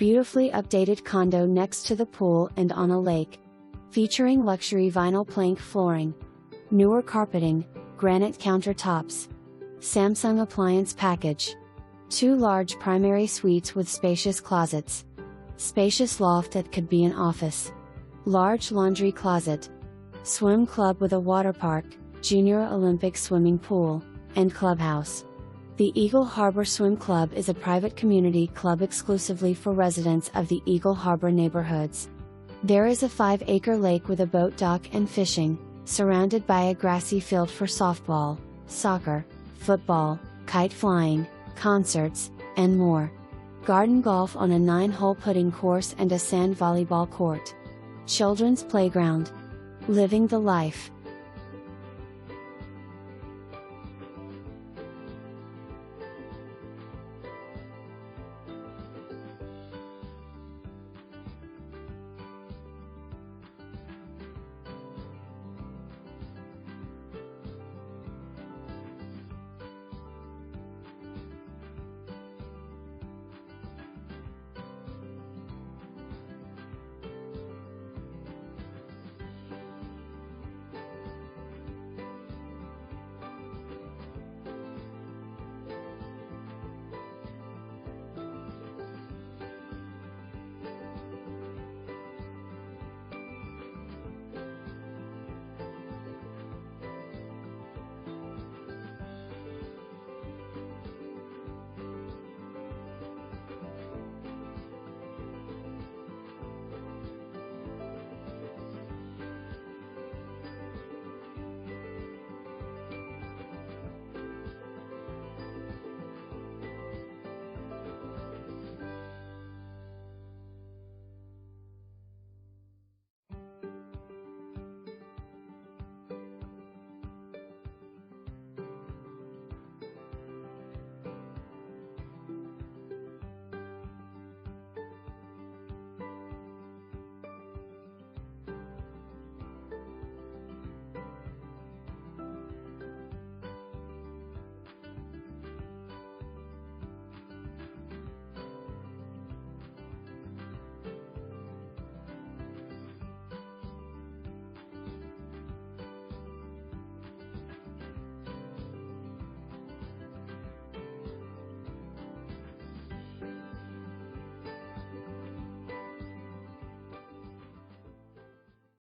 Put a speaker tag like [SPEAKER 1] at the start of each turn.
[SPEAKER 1] Beautifully updated condo next to the pool and on a lake. Featuring luxury vinyl plank flooring. Newer carpeting, granite countertops. Samsung appliance package. 2 large primary suites with spacious closets. Spacious loft that could be an office. Large laundry closet. Swim club with a water park, junior Olympic swimming pool, and clubhouse. The Eagle Harbor Swim Club is a private community club exclusively for residents of the Eagle Harbor neighborhoods. There is a 5-acre lake with a boat dock and fishing, surrounded by a grassy field for softball, soccer, football, kite-flying, concerts, and more. Garden golf on a 9-hole putting course and a sand volleyball court. Children's playground. Living the life.